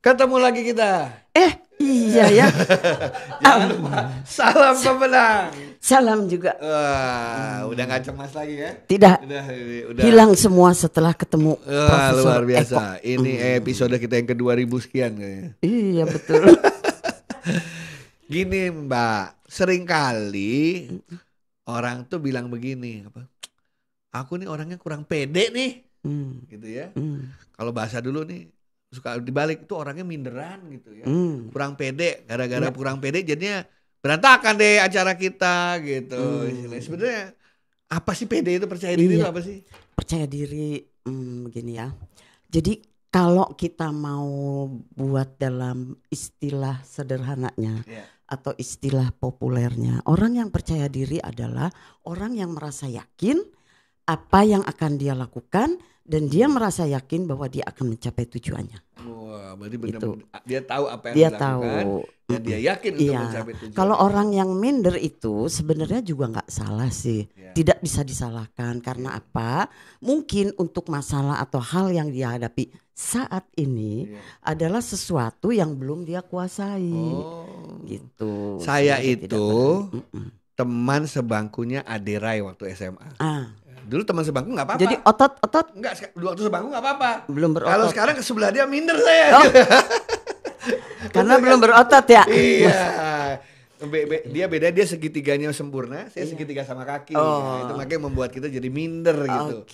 Ketemu lagi kita. Iya ya. Jangan lupa salam pemenang. Salam juga. Wah, udah gak cemas lagi ya? Tidak. Udah. Hilang semua setelah ketemu Wah, Profesor luar biasa. Eko. Ini episode kita yang ke-2000 sekian kayaknya. Iya betul. Gini Mbak, seringkali orang tuh bilang begini, aku nih orangnya kurang pede nih, gitu ya. Kalau bahasa dulu nih suka dibalik itu orangnya minderan gitu ya, kurang pede, gara-gara kurang pede jadinya berantakan deh acara kita gitu. Sebenarnya apa sih pede itu, percaya diri itu apa sih? Percaya diri begini ya. Jadi kalau kita mau buat dalam istilah sederhananya atau istilah populernya, orang yang percaya diri adalah orang yang merasa yakin apa yang akan dia lakukan dan dia merasa yakin bahwa dia akan mencapai tujuannya. Wah, berarti benar-benar dia tahu apa yang dia dilakukan tahu. Dan dia yakin untuk mencapai tujuan. Kalau orang yang minder itu sebenarnya juga nggak salah sih, tidak bisa disalahkan karena apa? Mungkin untuk masalah atau hal yang dia hadapi saat ini adalah sesuatu yang belum dia kuasai. Gitu. Saya itu teman sebangkunya Ade Rai waktu SMA. Dulu teman sebangku nggak apa-apa. Jadi otot Enggak, waktu sebangku nggak apa-apa. Belum berotot. Kalau sekarang ke sebelah dia minder saya. Karena belum berotot ya. Iya. Dia beda, dia segitiganya sempurna, saya segitiga sama kaki. Nah, itu makanya membuat kita jadi minder gitu.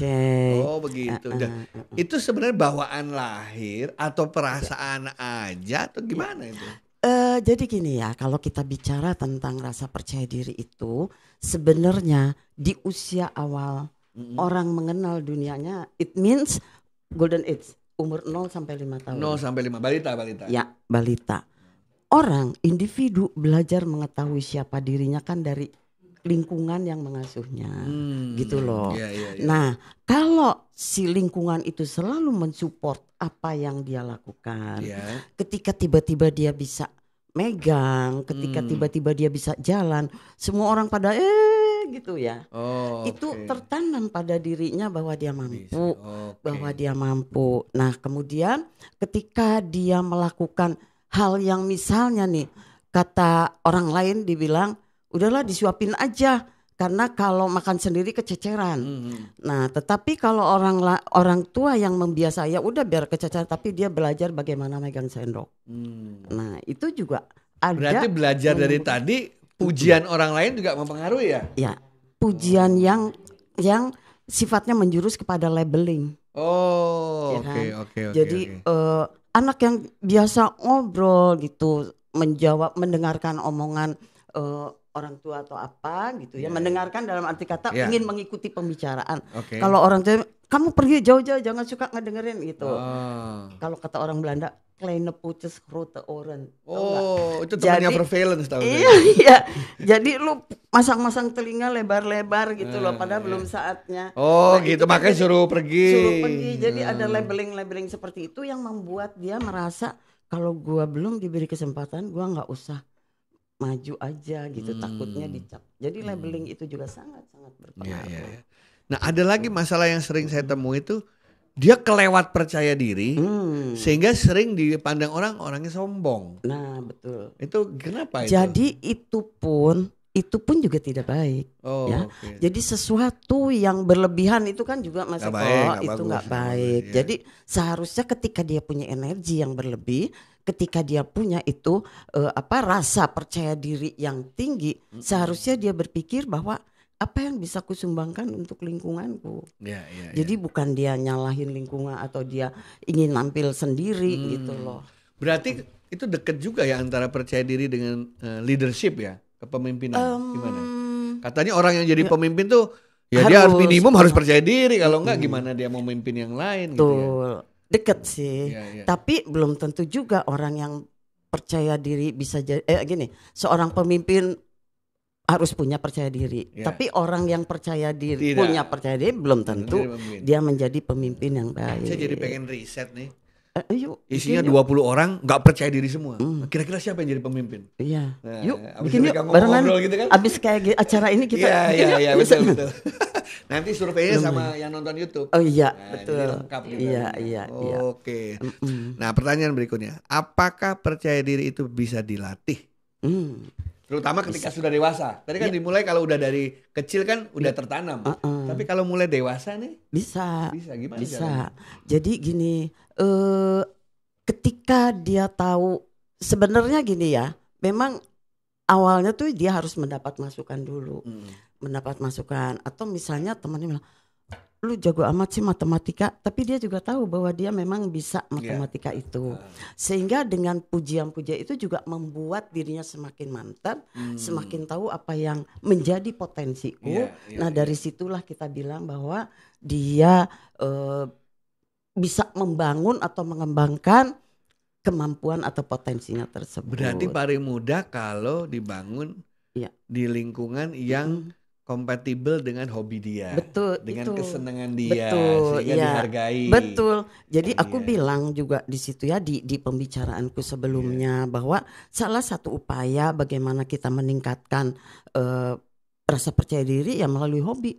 Oh begitu. Dan itu sebenarnya bawaan lahir atau perasaan aja atau gimana itu? Jadi gini ya, kalau kita bicara tentang rasa percaya diri itu sebenarnya di usia awal orang mengenal dunianya, it means golden age, umur 0 sampai 5 tahun. 0 sampai 5, balita. Ya, balita. Orang, individu belajar mengetahui siapa dirinya kan dari lingkungan yang mengasuhnya, gitu loh. Nah, kalau si lingkungan itu selalu mensupport apa yang dia lakukan, ketika tiba-tiba dia bisa megang, ketika tiba-tiba dia bisa jalan, semua orang pada gitu ya. Itu tertanam pada dirinya bahwa dia mampu, bahwa dia mampu. Nah, kemudian ketika dia melakukan hal yang misalnya nih, kata orang lain dibilang, udahlah disuapin aja karena kalau makan sendiri kececeran. Nah, tetapi kalau orang tua yang membiasai ya udah biar kececeran tapi dia belajar bagaimana megang sendok. Nah, itu juga ada. Berarti belajar dari tadi pujian orang lain juga mempengaruhi ya? Ya, pujian yang sifatnya menjurus kepada labeling. Oke. Jadi anak yang biasa ngobrol gitu, mendengarkan omongan orang tua atau apa gitu ya, mendengarkan dalam arti kata ingin mengikuti pembicaraan. Kalau orang tua, kamu pergi jauh-jauh jangan suka ngedengerin gitu. Kalau kata orang Belanda, kleine poetjes grote oren. Itu temannya Vervalens tahu. Iya. Jadi lu masang-masang telinga lebar-lebar gitu loh, padahal belum saatnya. Gitu makanya suruh pergi. Jadi ada labeling-labeling seperti itu yang membuat dia merasa kalau gua belum diberi kesempatan, gua nggak usah maju aja gitu, takutnya dicap. Jadi labeling itu juga sangat-sangat berpengaruh. Nah, ada lagi masalah yang sering saya temui itu dia kelewat percaya diri sehingga sering dipandang orangnya sombong. Nah, betul. Itu kenapa itu? Jadi itu pun juga tidak baik. Jadi sesuatu yang berlebihan itu kan juga Mas Eko, itu nggak baik. Jadi seharusnya ketika dia punya energi yang berlebih, ketika dia punya itu rasa percaya diri yang tinggi, seharusnya dia berpikir bahwa apa yang bisa kusumbangkan untuk lingkunganku. Jadi bukan dia nyalahin lingkungan atau dia ingin nampil sendiri gitu loh. Berarti itu deket juga ya antara percaya diri dengan leadership ya, kepemimpinan. Gimana? Katanya orang yang jadi pemimpin tuh dia harus minimum harus percaya diri, kalau enggak gimana dia mau memimpin yang lain gitu ya. Deket sih, tapi belum tentu juga orang yang percaya diri bisa jadi gini, seorang pemimpin harus punya percaya diri. Tapi orang yang percaya diri punya percaya diri belum tentu dia menjadi pemimpin yang baik. Saya jadi pengen riset nih. Isinya 20 orang nggak percaya diri semua. Kira-kira siapa yang jadi pemimpin? Iya. Nah, yuk bikin yuk barengan gitu kan? Abis kayak acara ini kita. Iya betul. Nanti surveinya sama yang nonton YouTube. Oh iya, nah, betul. Jadi lengkap gitu. Iya. Oke. Nah, pertanyaan berikutnya, apakah percaya diri itu bisa dilatih? Terutama ketika sudah dewasa. Tadi kan dimulai kalau udah dari kecil kan udah tertanam. Tapi kalau mulai dewasa nih? Bisa. Gimana? Bisa. Jadi gini, ketika dia tahu, sebenarnya gini ya, memang awalnya tuh dia harus mendapat masukan dulu. Mendapat masukan. Atau misalnya temannya bilang, lu jago amat sih matematika, tapi dia juga tahu bahwa dia memang bisa matematika itu. Sehingga dengan pujian-pujian itu juga membuat dirinya semakin mantap, semakin tahu apa yang menjadi potensiku. Dari situlah kita bilang bahwa dia bisa membangun atau mengembangkan kemampuan atau potensinya tersebut. Berarti paling mudah kalau dibangun di lingkungan yang kompatibel dengan hobi dia, dengan kesenangan dia, sehingga dihargai. Betul. Jadi aku bilang juga di situ ya di pembicaraanku sebelumnya bahwa salah satu upaya bagaimana kita meningkatkan rasa percaya diri ya melalui hobi.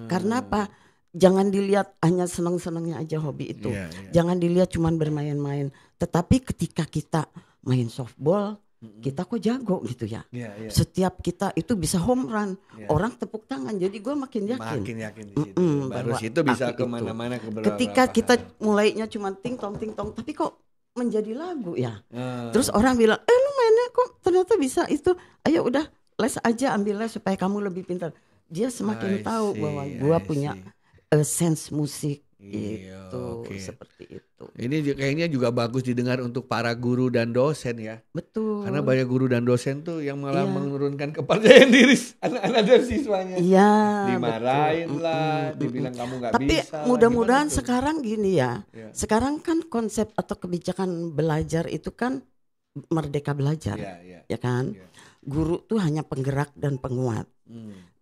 Karena apa? Jangan dilihat hanya senang-senangnya aja hobi itu. Jangan dilihat cuman bermain-main. Tetapi ketika kita main softball, kita kok jago gitu ya. Setiap kita itu bisa home run, orang tepuk tangan. Jadi gue makin yakin. Makin yakin di situ. Baru situ bisa kemana-mana. Ketika kita mulainya cuma ting tong, tapi kok menjadi lagu ya. Terus orang bilang, lu mainnya kok ternyata bisa itu. Ayo udah les aja, ambil les supaya kamu lebih pintar. Dia semakin tahu bahwa gue punya sense musik. Seperti itu. Ini kayaknya juga bagus didengar untuk para guru dan dosen ya. Betul. Karena banyak guru dan dosen tuh yang malah menurunkan kepercayaan diri anak-anak dan siswanya. Dimarahin lah, dibilang kamu nggak bisa. Tapi mudah-mudahan sekarang gini ya. Sekarang kan konsep atau kebijakan belajar itu kan merdeka belajar, ya kan. Guru tuh hanya penggerak dan penguat.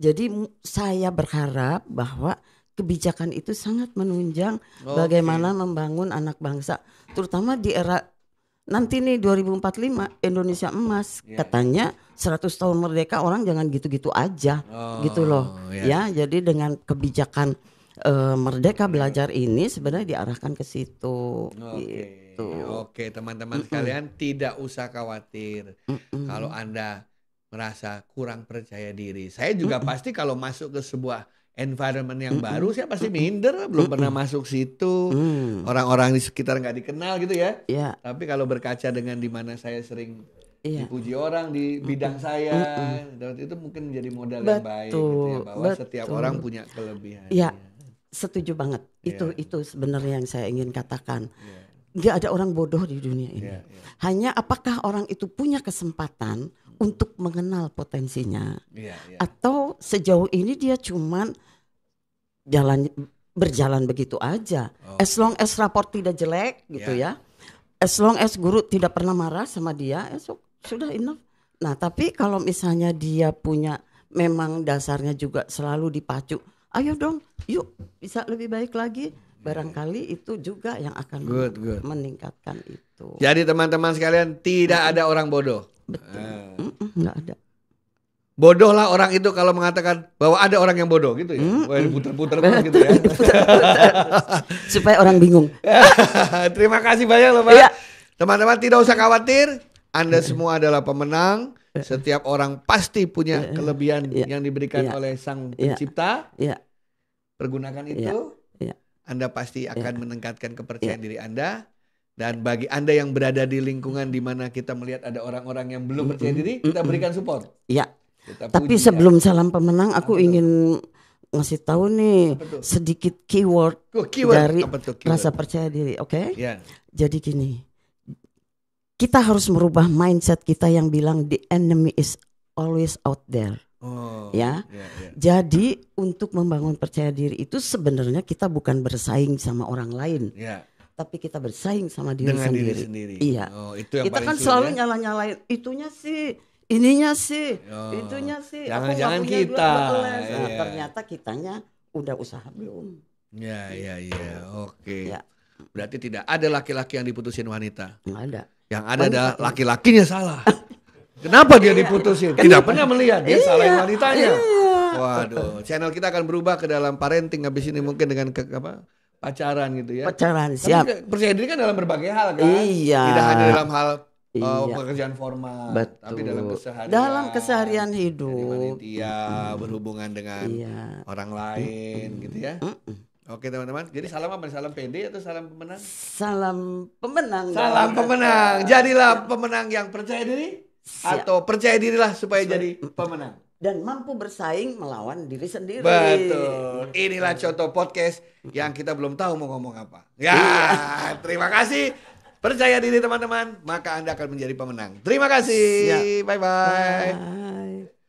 Jadi saya berharap bahwa kebijakan itu sangat menunjang bagaimana membangun anak bangsa, terutama di era nanti nih 2045 Indonesia emas. Katanya 100 tahun merdeka, orang jangan gitu-gitu aja gitu loh. Jadi dengan kebijakan merdeka belajar ini sebenarnya diarahkan ke situ. Gitu. Oke, teman-teman sekalian, tidak usah khawatir kalau Anda merasa kurang percaya diri. Saya juga pasti kalau masuk ke sebuah environment yang baru, saya pasti minder, belum pernah masuk situ. Orang-orang di sekitar nggak dikenal gitu ya. Tapi kalau berkaca dengan di mana saya sering dipuji orang di bidang saya, dan itu mungkin menjadi modal yang baik gitu ya, bahwa setiap orang punya kelebihan. Setuju banget. Itu sebenarnya yang saya ingin katakan. Nggak ada orang bodoh di dunia ini. Hanya apakah orang itu punya kesempatan untuk mengenal potensinya, atau sejauh ini dia cuman berjalan begitu aja. As long as raport tidak jelek gitu ya, as long as guru tidak pernah marah sama dia, sudah enough. Nah tapi kalau misalnya dia punya memang dasarnya juga selalu dipacu, ayo dong, yuk bisa lebih baik lagi. Barangkali itu juga yang akan meningkatkan itu. Jadi teman-teman sekalian, tidak ada orang bodoh. Betul. Nggak ada. Bodoh lah orang itu kalau mengatakan bahwa ada orang yang bodoh gitu ya. Puter-puter gitu ya. Supaya orang bingung. Terima kasih banyak loh Pak. Teman-teman tidak usah khawatir. Anda semua adalah pemenang. Setiap orang pasti punya kelebihan yang diberikan oleh Sang Pencipta. Pergunakan itu. Anda pasti akan meningkatkan kepercayaan diri Anda. Dan bagi Anda yang berada di lingkungan di mana kita melihat ada orang-orang yang belum percaya diri, kita berikan support. Tapi sebelum salam pemenang, aku ingin ngasih tahu nih sedikit keyword dari rasa percaya diri, oke? Jadi gini, kita harus merubah mindset kita yang bilang the enemy is always out there. Jadi untuk membangun percaya diri itu sebenarnya kita bukan bersaing sama orang lain. Tapi kita bersaing sama diri sendiri. Itu yang kita kan selalu nyala-nyalain itunya sih, ininya sih, itunya sih. Jangan-jangan kita. Ternyata kitanya udah usaha belum. Oke. Berarti tidak ada laki-laki yang diputusin wanita. Nggak ada. Yang ada adalah laki-lakinya salah. Kenapa dia diputusin? Tidak pernah melihat dia salahin wanitanya. Waduh, channel kita akan berubah ke dalam parenting habis ini mungkin dengan pacaran gitu ya. Pacaran, siap. Tapi percaya diri kan dalam berbagai hal kan. Iya. Tidak hanya dalam hal pekerjaan formal, tapi dalam keseharian hidup. Jadi panitia, berhubungan dengan orang lain gitu ya. Oke teman-teman, jadi salam apa? Salam PD atau salam pemenang? Salam pemenang. Salam pemenang. Jadilah pemenang yang percaya diri. Atau percaya dirilah supaya jadi pemenang. Dan mampu bersaing melawan diri sendiri. Betul. Inilah contoh podcast yang kita belum tahu mau ngomong apa. Ya, terima kasih. Percaya diri teman-teman, maka Anda akan menjadi pemenang. Terima kasih. Bye-bye. Bye.